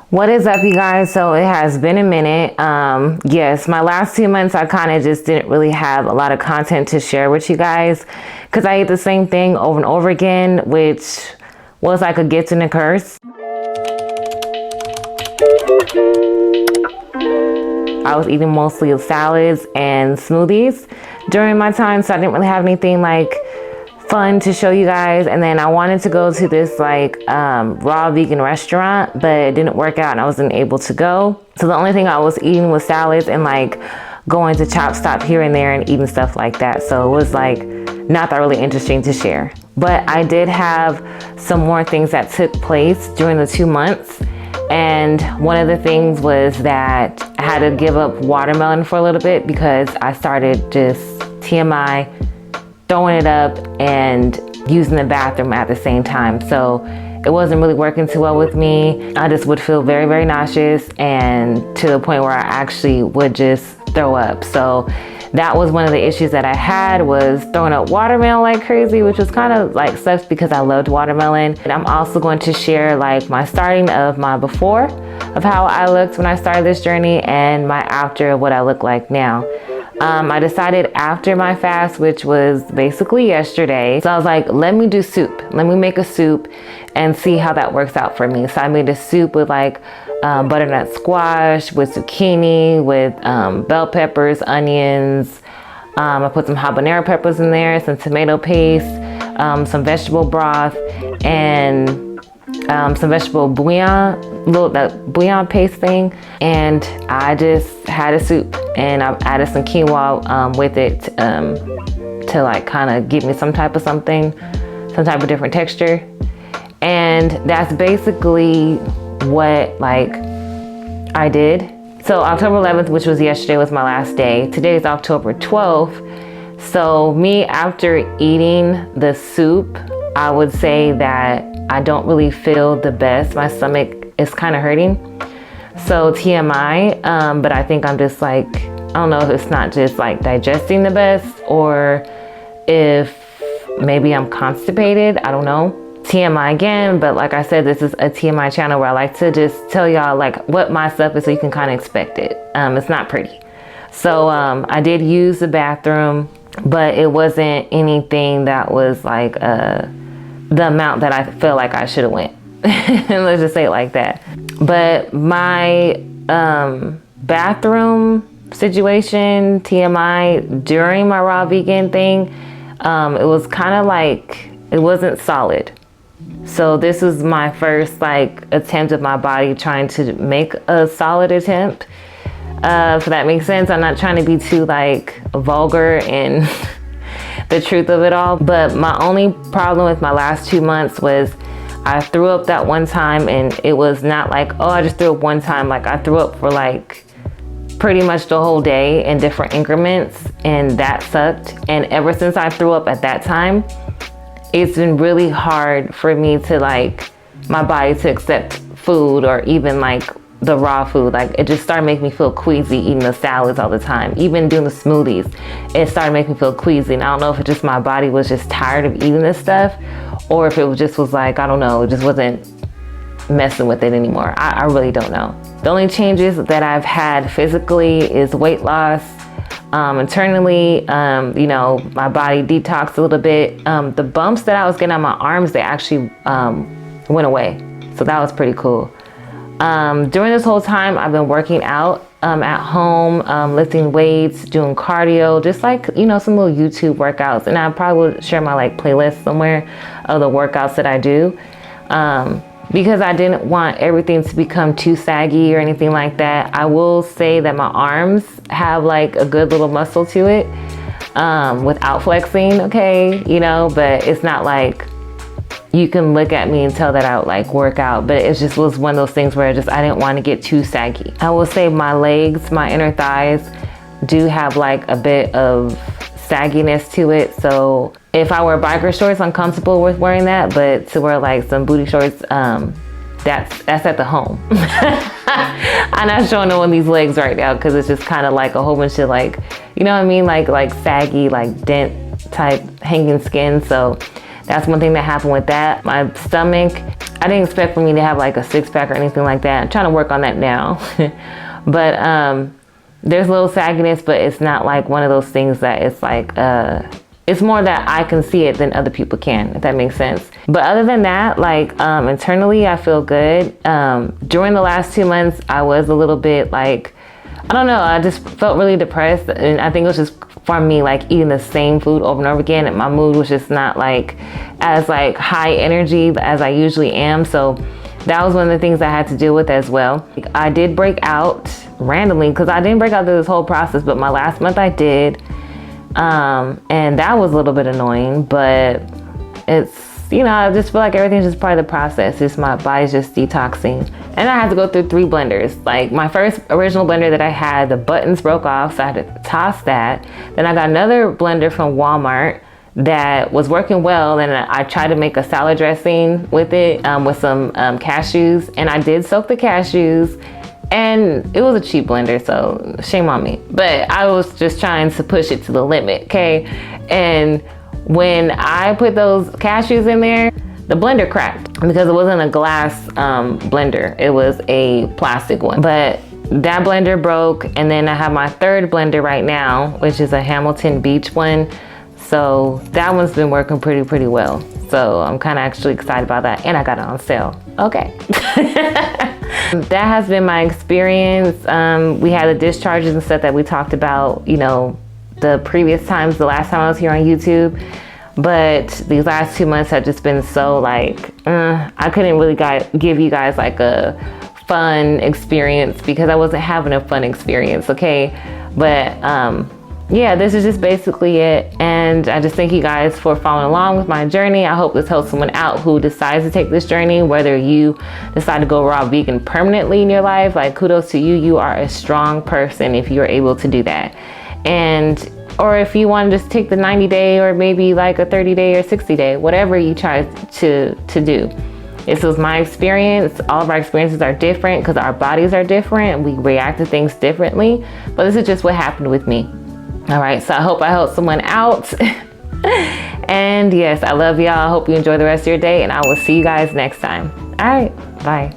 What is up, you guys? So it has been a minute. Yes, my last 2 months I kind of just didn't really have a lot of content to share with you guys because I ate the same thing over and over again, which was like a gift and a curse. I was eating mostly salads and smoothies during my time, so I didn't really have anything like fun to show you guys. And then I wanted to go to this like raw vegan restaurant, but it didn't work out and I wasn't able to go. So the only thing I was eating was salads and like going to Chop Stop here and there and eating stuff like that. So it was like not that really interesting to share. But I did have some more things that took place during the 2 months. And one of the things was that I had to give up watermelon for a little bit because I started just TMI, throwing it up and using the bathroom at the same time. So it wasn't really working too well with me. I just would feel very, very nauseous, and to the point where I actually would just throw up. So that was one of the issues that I had, was throwing up watermelon like crazy, which was kind of like sucks because I loved watermelon. And I'm also going to share like my starting of my before of how I looked when I started this journey and my after of what I look like now. I decided after my fast, which was basically yesterday, so I was like, let me do soup. Let me make a soup and see how that works out for me. So I made a soup with like butternut squash, with zucchini, with bell peppers, onions. I put some habanero peppers in there, some tomato paste, some vegetable broth, and some vegetable bouillon, that bouillon paste thing. And I just had a soup, and I added some quinoa with it to like kind of give me some type of something, some type of different texture. And that's basically what like I did. So October 11th, which was yesterday, was my last day. Today is October 12th. So me, after eating the soup, I would say that I don't really feel the best. My stomach is kind of hurting. So TMI, but I think I'm just like, I don't know if it's not just like digesting the best, or if maybe I'm constipated, I don't know. TMI again, but like I said, this is a TMI channel where I like to just tell y'all like what my stuff is so you can kind of expect it. It's not pretty. So I did use the bathroom, but it wasn't anything that was like the amount that I feel like I should have went. Let's just say it like that. But my bathroom situation, TMI, during my raw vegan thing, it was kind of like, it wasn't solid. So this was my first like attempt of my body trying to make a solid attempt. If that makes sense. I'm not trying to be too like vulgar in the truth of it all. But my only problem with my last 2 months was I threw up that one time, and it was not like, oh, I just threw up one time. Like I threw up for like pretty much the whole day in different increments, and that sucked. And ever since I threw up at that time, it's been really hard for me to like, my body to accept food, or even like the raw food. Like it just started making me feel queasy eating the salads all the time. Even doing the smoothies, it started making me feel queasy. And I don't know if it just, my body was just tired of eating this stuff, or if it just was like, I don't know, it just wasn't messing with it anymore. I really don't know. The only changes that I've had physically is weight loss. Internally, you know, my body detoxed a little bit. The bumps that I was getting on my arms, they actually went away. So that was pretty cool. During this whole time, I've been working out at home, lifting weights, doing cardio, just like, you know, some little YouTube workouts. And I probably will share my like playlist somewhere of the workouts that I do. Because I didn't want everything to become too saggy or anything like that. I will say that my arms have like a good little muscle to it, without flexing, okay, you know, but it's not like you can look at me and tell that I would like work out, but it just was one of those things where I didn't want to get too saggy. I will say my legs, my inner thighs do have like a bit of sagginess to it. So if I wear biker shorts, I'm comfortable with wearing that, but to wear like some booty shorts, that's at the home. I'm not showing no one these legs right now because it's just kind of like a whole bunch of like, you know what I mean? Like saggy, like dent type hanging skin. So That's one thing that happened with that. My stomach, I didn't expect for me to have like a 6-pack or anything like that. I'm trying to work on that now. But there's a little sagginess, but it's not like one of those things that it's like, it's more that I can see it than other people can, if that makes sense. But other than that, like internally, I feel good. During the last 2 months, I was a little bit like, I don't know, I just felt really depressed. And I think it was just for me, like eating the same food over and over again. And my mood was just not like as like high energy as I usually am. So that was one of the things I had to deal with as well. I did break out randomly, because I didn't break out through this whole process, but my last month I did. And that was a little bit annoying, but it's, you know, I just feel like everything's just part of the process. It's my body's just detoxing. And I had to go through 3 blenders. Like my first original blender that I had, the buttons broke off, so I had to toss that. Then I got another blender from Walmart that was working well, and I tried to make a salad dressing with it, with some cashews, and I did soak the cashews, and it was a cheap blender, so shame on me. But I was just trying to push it to the limit, okay? And when I put those cashews in there, the blender cracked because it wasn't a glass blender, it was a plastic one. But that blender broke, and then I have my third blender right now, which is a Hamilton Beach one. So that one's been working pretty well. So I'm kind of actually excited about that, and I got it on sale. Okay. That has been my experience. We had the discharges and stuff that we talked about, you know, the previous times, the last time I was here on YouTube. But these last 2 months have just been so like, I couldn't really give you guys like a fun experience because I wasn't having a fun experience, okay? But yeah, this is just basically it. And I just thank you guys for following along with my journey. I hope this helps someone out who decides to take this journey, whether you decide to go raw vegan permanently in your life. Like, kudos to you. You are a strong person if you're able to do that. And, or if you want to just take the 90-day or maybe like a 30-day or 60-day, whatever you try to do. This was my experience. All of our experiences are different because our bodies are different. We react to things differently. But this is just what happened with me. All right, so I hope I helped someone out. And yes, I love y'all. I hope you enjoy the rest of your day, and I will see you guys next time. All right, bye.